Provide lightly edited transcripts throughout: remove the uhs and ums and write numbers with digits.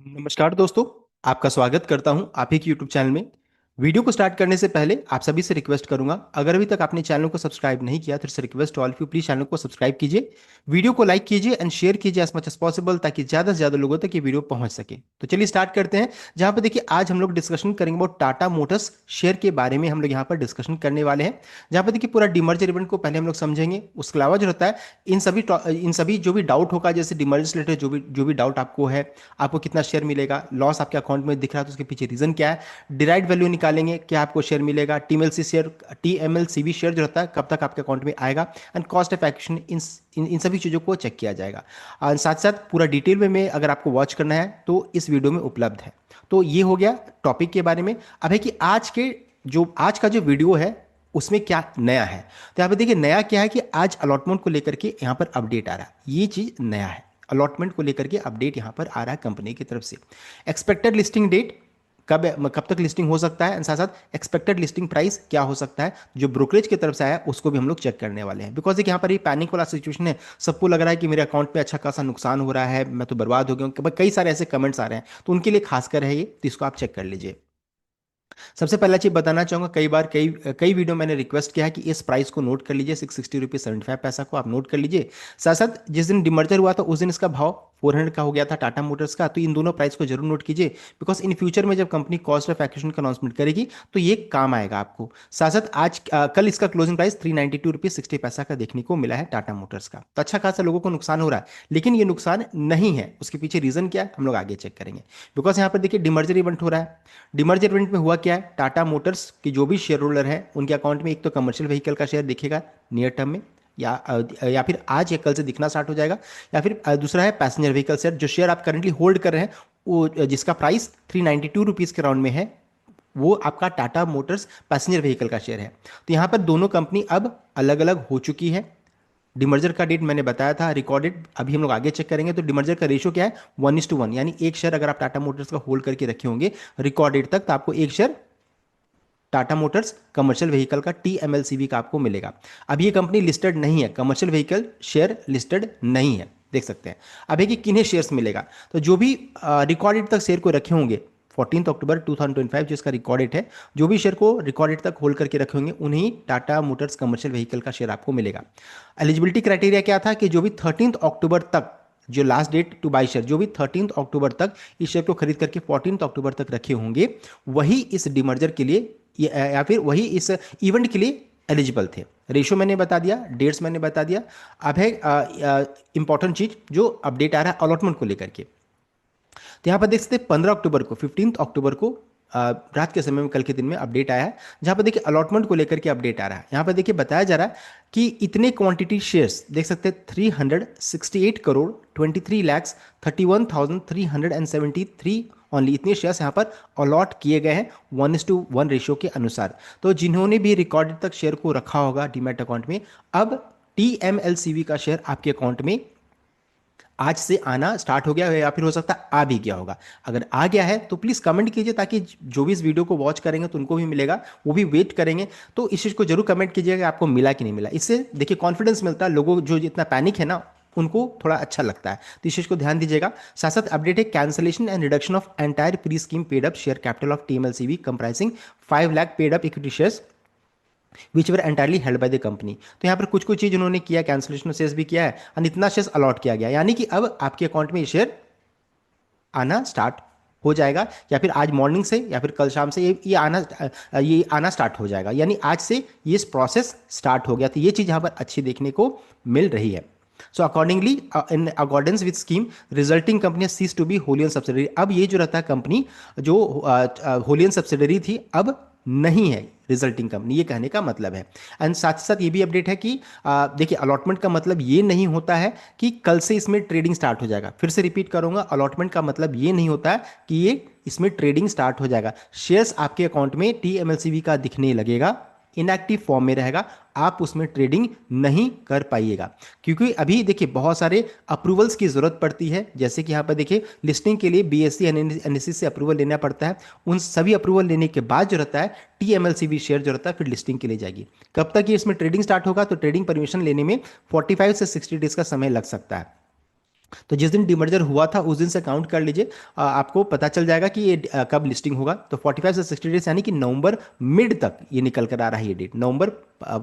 नमस्कार दोस्तों। आपका स्वागत करता हूं आप ही के YouTube चैनल में। वीडियो को स्टार्ट करने से पहले आप सभी से रिक्वेस्ट करूंगा, अगर अभी तक आपने चैनल को सब्सक्राइब नहीं किया तो request all you please channel को सब्सक्राइब कीजिए, वीडियो को लाइक कीजिए एंड शेयर कीजिए एज मच एज पॉसिबल, ताकि ज़्यादा से ज़्यादा लोगों तक ये वीडियो पहुंच सके। तो चलिए स्टार्ट करते हैं। जहां पर देखिए आज हम लोग डिस्कशन करेंगे अबाउट टाटा मोटर्स शेयर के बारे में। हम लोग यहाँ पर डिस्कशन करने वाले हैं, जहां पर देखिए पूरा डिमर्जर इवेंट को पहले हम लोग समझेंगे। उसके अलावा जो होता है इन सभी जो भी डाउट होगा, जैसे डिमर्जर से रिलेटेड जो भी डाउट आपको है, आपको कितना शेयर मिलेगा, लॉस आपके अकाउंट में दिख रहा है तो उसके पीछे रीजन क्या है, डिराइव्ड वैल्यू निकालेंगे, क्या आपको शेयर मिलेगा, टीएमएलसीबी शेयर जो रहता है कब तक आपके अकाउंट में आएगा, एंड कॉस्ट ऑफ एक्शन, इन सभी चीज़ों को चेक किया जाएगा। और साथ साथ पूरा डिटेल में अगर आपको वॉच करना है तो इस वीडियो में उपलब्ध है। तो ये हो गया टॉपिक के बारे में। अब है कि आज का जो वीडियो है उसमें क्या नया है। तो यहाँ पे देखिए नया क्या है कि आज अलॉटमेंट को लेकर के यहाँ पर अपडेट आ रहा है, ये चीज़ नया है। अलॉटमेंट को लेकर के अपडेट यहाँ पर आ रहा है कंपनी की तरफ से। एक्सपेक्टेड लिस्टिंग डेट कब तक लिस्टिंग हो सकता है, एंड साथ साथ एक्सपेक्टेड लिस्टिंग प्राइस क्या हो सकता है, जो ब्रोकरेज की तरफ से आया उसको भी हम लोग चेक करने वाले हैं। बिकॉज देखिए यहाँ पर ये पैनिक वाला सिचुएशन है, सबको लग रहा है कि मेरे अकाउंट में अच्छा खासा नुकसान हो रहा है, मैं तो बर्बाद हो गया हूँ। कई सारे ऐसे कमेंट्स आ रहे हैं, तो उनके लिए खासकर है ये, तो इसको आप चेक कर लीजिए। सबसे पहला चीज बताना चाहूंगा, कई बार कई कई वीडियो मैंने रिक्वेस्ट किया है कि इस प्राइस को नोट कर लीजिए, 660 रुपीज 75 पैसा को आप नोट कर लीजिए। साथ साथ जिस दिन डिमर्जर हुआ था उस दिन इसका भाव 400 का हो गया था टाटा मोटर्स का, तो इन दोनों प्राइस को जरूर नोट कीजिए। बिकॉज इन फ्यूचर में जब कंपनी कॉस्ट ऑफ एक्विजिशन का अनाउंसमेंट करेगी तो ये काम आएगा आपको। साथ साथ कल इसका क्लोजिंग प्राइस 392 रुपीज 60 पैसा का देखने को मिला है टाटा मोटर्स का। तो अच्छा खासा लोगों को नुकसान हो रहा है, लेकिन ये नुकसान नहीं है, उसके पीछे रीजन क्या है हम लोग आगे चेक करेंगे। बिकॉज यहाँ पर देखिए डिमर्जर इवेंट हो रहा है। डिमर्जर इवेंट में हुआ क्या है, टाटा मोटर्स के जो भी शेयर होल्डर है उनके अकाउंट में एक तो कमर्शियल व्हीकल का शेयर दिखेगा नियर टर्म में, या फिर आज या कल से दिखना स्टार्ट हो जाएगा, या फिर दूसरा है पैसेंजर व्हीकल शेयर, जो शेयर आप करंटली होल्ड कर रहे हैं वो जिसका प्राइस 392 रुपीज़ के राउंड में है, वो आपका टाटा मोटर्स पैसेंजर व्हीकल का शेयर है। तो यहाँ पर दोनों कंपनी अब अलग अलग हो चुकी है। डिमर्जर का डेट मैंने बताया था रिकॉर्डेड, अभी हम लोग आगे चेक करेंगे। तो डिमर्जर का रेशियो क्या है, 1:1, यानी एक शेयर अगर आप टाटा मोटर्स का होल्ड करके रखे होंगे रिकॉर्ड डेट तक, तो आपको एक share Tata Motors commercial vehicle का टीएमएलसीवी का आपको मिलेगा। अब ये कंपनी लिस्टेड नहीं है, कमर्शियल व्हीकल शेयर लिस्टेड नहीं है, देख सकते हैं। अब है कि किन्हें शेयर्स मिलेगा, तो जो भी रिकॉर्ड डेट तक शेयर को रखे होंगे 14 अक्टूबर 2025 जो इसका रिकॉर्ड डेट है, जो भी शेयर को रिकॉर्ड डेट तक होल्ड करके रखे होंगे उन्हीं टाटा मोटर्स कमर्शियल व्हीकल का शेयर आपको मिलेगा। एलिजिबिलिटी क्राइटेरिया क्या था कि जो भी 13 अक्टूबर तक, जो last date to buy share, जो भी 13 अक्टूबर तक इस शेयर को खरीद करके 14 अक्टूबर तक रखे होंगे, वही इस डिमर्जर के लिए या फिर वही इस इवेंट के लिए एलिजिबल थे। रेशो मैंने बता दिया, डेट्स मैंने बता दिया। अब है इंपॉर्टेंट चीज जो अपडेट आ रहा है अलॉटमेंट को लेकर के। तो यहाँ पर देख सकते हैं 15 अक्टूबर को, 15 अक्टूबर को रात के समय में, कल के दिन में अपडेट आया है, जहाँ पर देखिए अलॉटमेंट को लेकर के अपडेट आ रहा है। यहाँ पर देखिए बताया जा रहा है कि इतने क्वांटिटी शेयर्स देख सकते हैं, 368 करोड़ 23 लाख 31,373 ओनली, इतने शेयर्स यहाँ पर अलॉट किए गए हैं 1:1 रेशियो के अनुसार। तो जिन्होंने भी रिकॉर्डेड तक शेयर को रखा होगा डीमैट अकाउंट में, अब टीएमएलसीवी का शेयर आपके अकाउंट में आज से आना स्टार्ट हो गया है, या फिर हो सकता है आ भी गया होगा। अगर आ गया है तो प्लीज़ कमेंट कीजिए, ताकि जो भी इस वीडियो को वॉच करेंगे तो उनको भी मिलेगा, वो भी वेट करेंगे। तो इस चीज़ को जरूर कमेंट कीजिएगा कि आपको मिला कि नहीं मिला। इससे देखिए कॉन्फिडेंस मिलता है, लोगों जो जितना पैनिक है ना उनको थोड़ा अच्छा लगता है, तो इस चीज़ को ध्यान दीजिएगा। साथ साथ अपडेट है cancellation and reduction of entire pre scheme paid up share capital of TMLCV comprising 5 lakh paid up equity shares which were entirely held by the company. तो यहाँ पर कुछ कुछ चीज उन्होंने किया, कैंसिलेशन शेयर्स भी किया है और इतना शेयर्स अलॉट किया गया, यानी कि अब आपके अकाउंट में ये शेयर आना स्टार्ट हो जाएगा, या फिर आज मॉर्निंग से या फिर कल शाम से ये आना स्टार्ट हो जाएगा, यानी आज से ये प्रोसेस स्टार्ट हो गया। तो ये चीज़ यहाँ पर अच्छी देखने को मिल रही है। So accordingly in accordance with scheme resulting company ceases to be wholly owned subsidiary. अब ये जो रहता है कंपनी जो होलियन सब्सिडरी थी अब नहीं है रिजल्टिंग कंपनी, ये कहने का मतलब है। एंड साथ ही साथ ये भी अपडेट है कि देखिए अलॉटमेंट का मतलब ये नहीं होता है कि कल से इसमें ट्रेडिंग स्टार्ट हो जाएगा। फिर से रिपीट करूंगा, अलॉटमेंट का मतलब ये नहीं होता है कि ये इसमें ट्रेडिंग स्टार्ट हो जाएगा। शेयर्स आपके अकाउंट में टीएमएलसीवी का दिखने लगेगा, इनएक्टिव फॉर्म में रहेगा, आप उसमें ट्रेडिंग नहीं कर पाइएगा। क्योंकि अभी देखिए बहुत सारे अप्रूवल्स की जरूरत पड़ती है, जैसे कि यहाँ पर देखिए लिस्टिंग के लिए बीएससी एनएससी से अप्रूवल लेना पड़ता है। उन सभी अप्रूवल लेने के बाद जो रहता है टीएमएलसीवी शेयर जो रहता है फिर लिस्टिंग के लिए जाएगी। कब तक ये इसमें ट्रेडिंग स्टार्ट होगा, तो ट्रेडिंग परमिशन लेने में 45 से 60 डेज का समय लग सकता है। तो जिस दिन डीमर्जर हुआ था उस दिन से काउंट कर लीजिए, आपको पता चल जाएगा कि ये कब लिस्टिंग होगा। तो 45 से 60 डेज यानी कि नवंबर मिड तक ये निकल कर आ रहा है, ये डेट नवंबर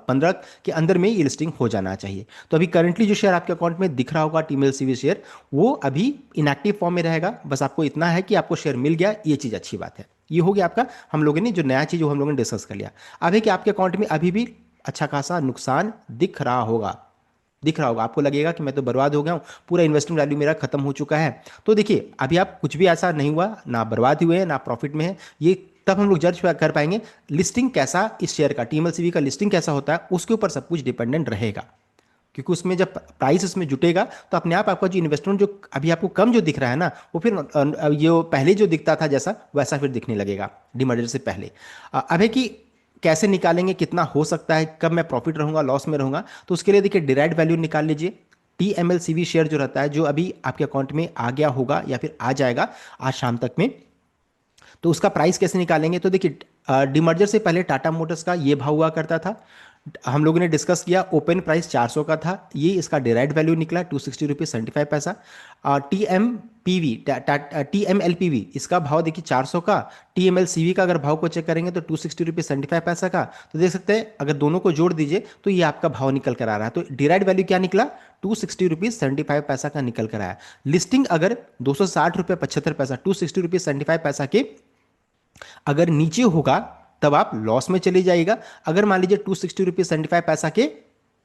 15 के अंदर में ये लिस्टिंग हो जाना चाहिए। तो अभी करंटली जो शेयर आपके अकाउंट में दिख रहा होगा टीएमएल सीवी शेयर, वो अभी इनएक्टिव फॉर्म में रहेगा। बस आपको इतना है कि आपको शेयर मिल गया, ये चीज़ अच्छी बात है। ये हो गया आपका, हम लोगों ने जो नया चीज़ वो हम लोगों ने डिस्कस कर लिया। अब है कि आपके अकाउंट में अभी भी अच्छा खासा नुकसान दिख रहा होगा आपको, लगेगा कि मैं तो बर्बाद हो गया हूँ, पूरा इन्वेस्टमेंट वैल्यू मेरा खत्म हो चुका है। तो देखिए अभी आप कुछ भी ऐसा नहीं हुआ, ना बर्बाद हुए हैं ना प्रॉफिट में है। ये तब हम लोग जज कर पाएंगे लिस्टिंग कैसा, इस शेयर का टीएमएलसीवी का लिस्टिंग कैसा होता है, उसके ऊपर सब कुछ डिपेंडेंट रहेगा। क्योंकि उसमें जब प्राइस उसमें जुटेगा तो अपने आप आपका जो इन्वेस्टमेंट जो अभी आपको कम जो दिख रहा है ना, वो फिर ये पहले जो दिखता था जैसा वैसा फिर दिखने लगेगा डीमर्जर से पहले। अब है कि कैसे निकालेंगे, कितना हो सकता है, कब मैं प्रॉफिट रहूंगा लॉस में रहूंगा, तो उसके लिए देखिए डिराइव्ड वैल्यू निकाल लीजिए। टीएमएलसीवी शेयर जो रहता है, जो अभी आपके अकाउंट में आ गया होगा या फिर आ जाएगा आज शाम तक में, तो उसका प्राइस कैसे निकालेंगे। तो देखिए डिमर्जर से पहले टाटा मोटर्स का ये भाव हुआ करता था, हम लोगों ने डिस्कस किया, ओपन प्राइस 400 का था, ये इसका डिराइव्ड वैल्यू निकला 260 रुपये 75 पैसा। T M P V T M L P V इसका भाव देखिए 400 का, T M L C V का अगर भाव को चेक करेंगे तो 260 रुपये 75 पैसा का। तो देख सकते हैं अगर दोनों को जोड़ दीजिए तो ये आपका भाव निकल कर आ रहा है। तो डिराइव्ड वैल्यू क्या निकला, 260 रुपये 75 पैसा का निकल कर आया। लिस्टिंग अगर 260 रुपये 75 पैसा 260 रुपये 75 पैसा के अगर नीचे होगा तब आप लॉस में चले जाएगा। अगर मान लीजिए 260 रुपये 75 पैसा के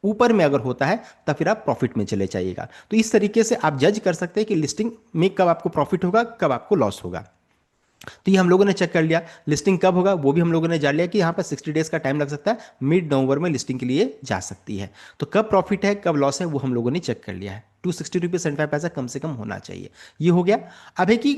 ऊपर में अगर होता है तब फिर आप प्रॉफिट में चले जाइएगा। तो इस तरीके से आप जज कर सकते हैं कि लिस्टिंग में कब आपको प्रॉफिट होगा, कब आपको लॉस होगा। तो ये हम लोगों ने चेक कर लिया। लिस्टिंग कब होगा वो भी हम लोगों ने जान लिया कि यहाँ पर 60 डेज का टाइम लग सकता है, मिड नवंबर में लिस्टिंग के लिए जा सकती है। तो कब प्रॉफिट है कब लॉस है वो हम लोगों ने चेक कर लिया है। 260 रुपये 75 पैसा कम से कम होना चाहिए, ये हो गया। अब है कि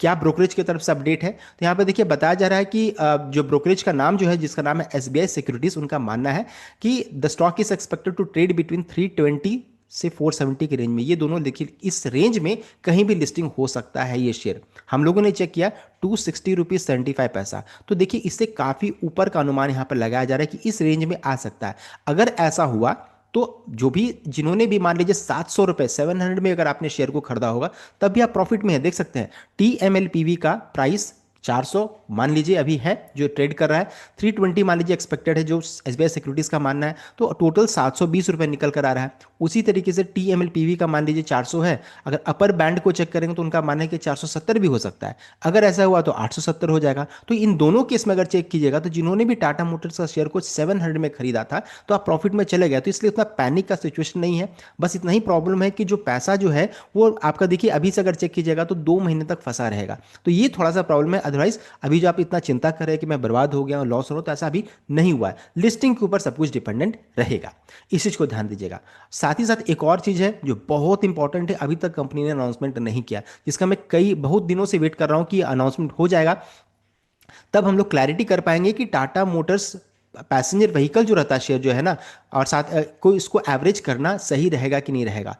क्या ब्रोकरेज की तरफ से अपडेट है, तो यहाँ पे देखिए बताया जा रहा है कि जो ब्रोकरेज का नाम जो है, जिसका नाम है एसबीआई सिक्योरिटीज, उनका मानना है कि the stock is expected to trade between 320 से 470 के रेंज में। ये दोनों देखिए इस रेंज में कहीं भी लिस्टिंग हो सकता है ये शेयर। हम लोगों ने चेक किया 260 रुपये 75 पैसा, तो देखिए इससे काफ़ी ऊपर का अनुमान यहाँ पर लगाया जा रहा है कि इस रेंज में आ सकता है। अगर ऐसा हुआ तो जो भी जिन्होंने भी मान लीजिए 700 रुपये 700 में अगर आपने शेयर को खरीदा होगा तब भी आप प्रॉफिट में है। देख सकते हैं टीएमएलपीवी का प्राइस 400 मान लीजिए अभी है जो ट्रेड कर रहा है, 320 मान लीजिए एक्सपेक्टेड है जो एसबीआई सिक्योरिटीज का मानना है, तो टोटल 720 रुपये निकल कर आ रहा है। उसी तरीके से टीएमएलपीवी का मान लीजिए 400 है, अगर अपर बैंड को चेक करेंगे तो उनका मानना है कि 470 भी हो सकता है। अगर ऐसा हुआ तो 870 हो जाएगा। तो इन दोनों केस में अगर चेक कीजिएगा तो जिन्होंने भी टाटा मोटर्स का शेयर को 700 में खरीदा था तो आप प्रॉफिट में चले गए, तो इसलिए उतना पैनिक का सिचुएशन नहीं है। बस इतना ही प्रॉब्लम है कि जो पैसा जो है वो आपका देखिए अभी से अगर चेक कीजिएगा तो 2 महीने तक फंसा रहेगा। तो ये थोड़ा सा प्रॉब्लम है। अदरवाइज अभी जो आप इतना चिंता कर रहे हैं कि मैं बर्बाद हो गया हूं लॉस हो रहा हूं, तो ऐसा अभी नहीं हुआ है। लिस्टिंग के ऊपर सब कुछ डिपेंडेंट रहेगा, इस चीज को ध्यान दीजिएगा। साथ ही साथ एक और चीज है जो बहुत इंपॉर्टेंट है, अभी तक कंपनी ने अनाउंसमेंट नहीं किया, जिसका मैं कई बहुत दिनों से वेट कर रहा हूं कि अनाउंसमेंट हो जाएगा, तब हम लोग क्लैरिटी कर पाएंगे कि टाटा मोटर्स पैसेंजर व्हीकल जो रहता है शेयर जो है ना, और साथ कोई इसको एवरेज करना सही रहेगा कि नहीं रहेगा।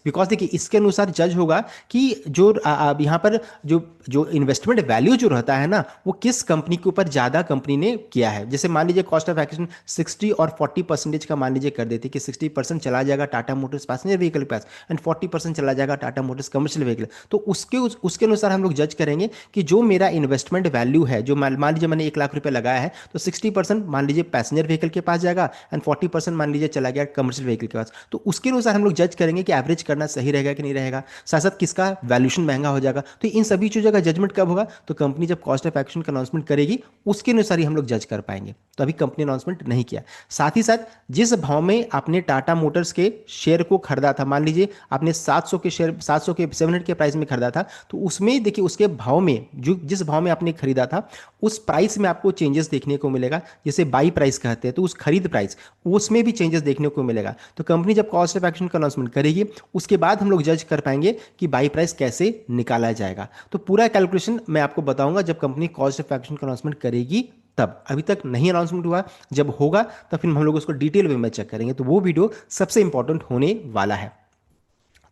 बिकॉज देखिए इसके अनुसार जज होगा कि जो यहाँ पर जो जो इन्वेस्टमेंट वैल्यू जो रहता है ना, वो किस कंपनी के ऊपर ज़्यादा कंपनी ने किया है। जैसे मान लीजिए कॉस्ट ऑफ एक्विजिशन 60 और 40% का मान लीजिए कर देते कि 60% चला जाएगा टाटा मोटर्स पैसेंजर व्हीकल के पास एंड 40% चला जाएगा टाटा मोटर्स कमर्शियल व्हीकल। तो उसके अनुसार हम लोग जज करेंगे कि जो मेरा इन्वेस्टमेंट वैल्यू है, जो मान लीजिए मैंने 1 लाख रुपए लगाया है, तो 60% मान लीजिए पैसेंजर व्हीकल के पास जाएगा एंड 40% मान लीजिए चला गया कमर्शियल व्हीकल के पास। तो उसके अनुसार हम लोग जज करेंगे कि एवरेज करना सही रहेगा कि नहीं रहेगा, साथ साथ किसका वैल्यूशन महंगा हो जाएगा। तो इन सभी चीज़ों का जजमेंट कब होगा, तो कंपनी जब कॉस्ट ऑफ एक्शन का अनाउंसमेंट करेगी उसके अनुसार ही हम लोग जज कर पाएंगे। तो अभी कंपनी अनाउंसमेंट नहीं किया। साथ ही साथ जिस भाव में आपने टाटा मोटर्स के शेयर को खरीदा था, मान लीजिए आपने 700 के शेयर 700 के 700 के प्राइस में खरीदा था, तो उसमें देखिए उसके भाव में जो जिस भाव में आपने खरीदा था उस प्राइस में आपको चेंजेस देखने को मिलेगा, जैसे बाई प्राइस कहते हैं, तो उस खरीद प्राइस उसमें भी चेंजेस देखने को मिलेगा। तो कंपनी जब कॉस्ट ऑफ एक्शन का अनाउंसमेंट करेगी उसके बाद हम लोग जज कर पाएंगे कि बाई प्राइस कैसे निकाला जाएगा। तो पूरा कैलकुलेशन मैं आपको बताऊंगा जब कंपनी कॉस्ट ऑफ एक्शन का अनाउंसमेंट करेगी तब। अभी तक नहीं अनाउंसमेंट हुआ, जब होगा तब फिर हम लोग उसको डिटेल वे में चेक करेंगे, तो वो वीडियो सबसे इंपॉर्टेंट होने वाला है।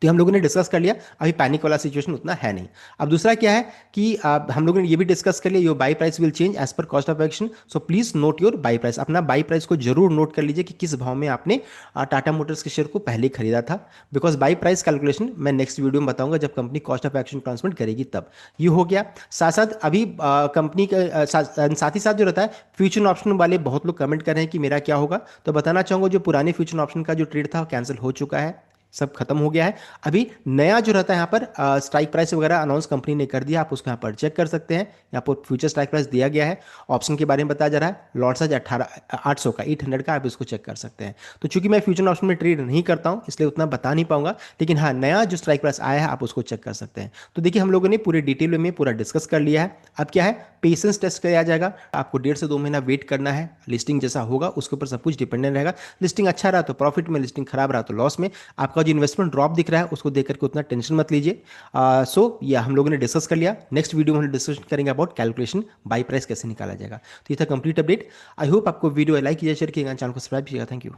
तो हम लोगों ने डिस्कस कर लिया, अभी पैनिक वाला सिचुएशन उतना है नहीं। अब दूसरा क्या है कि हम लोगों ने ये भी डिस्कस कर लिया, your buy price will change as per cost of action, so please note your buy price. अपना बाई प्राइस को जरूर नोट कर लीजिए कि किस भाव में आपने टाटा मोटर्स के शेयर को पहले खरीदा था, बिकॉज बाई प्राइस कैलकुलेशन मैं नेक्स्ट वीडियो में बताऊंगा जब company cost of action transmit करेगी तब। ये हो गया। साथ साथ अभी कंपनी का साथ ही साथ जो रहता है फ्यूचर ऑप्शन वाले बहुत लोग कमेंट कर रहे हैं कि मेरा क्या होगा, तो बताना चाहूंगा जो पुराने फ्यूचर ऑप्शन का जो ट्रेड था कैंसिल हो चुका है, सब खत्म हो गया है। अभी नया जो रहता है यहाँ पर स्ट्राइक प्राइस वगैरह अनाउंस कंपनी ने कर दिया, आप उसको यहाँ पर चेक कर सकते हैं। यहाँ पर फ्यूचर स्ट्राइक प्राइस दिया गया है, ऑप्शन के बारे में बताया जा रहा है, लॉट साइज 1800 का 800 का, आप इसको चेक कर सकते हैं। तो चूंकि मैं फ्यूचर ऑप्शन में ट्रेड नहीं करता हूँ इसलिए उतना बता नहीं पाऊंगा, लेकिन हाँ नया जो स्ट्राइक प्राइस आया है आप उसको चेक कर सकते हैं। तो देखिए हम लोगों ने पूरे डिटेल में पूरा डिस्कस कर लिया है। अब क्या है, पेशेंस टेस्ट किया जाएगा, आपको 1.5 से 2 महीना वेट करना है, लिस्टिंग जैसा होगा उसके ऊपर सब कुछ डिपेंडेंट रहेगा। लिस्टिंग अच्छा रहा तो प्रॉफिट में, लिस्टिंग खराब रहा तो लॉस में। आपका जो इन्वेस्टमेंट ड्रॉप दिख रहा है उसको देख करके उतना टेंशन मत लीजिए। सो ये हम लोगों ने डिस्कस कर लिया, नेक्स्ट वीडियो में हम डिस्कशन करेंगे अबाउट कैलकुलेशन बाई प्राइस कैसे निकाला जाएगा। तो ये था कंप्लीट अपडेट। आई होप आपको वीडियो लाइक कीजिए, शेयर कीजिएगा, चैनल को सब्सक्राइब कीजिएगा। Thank you.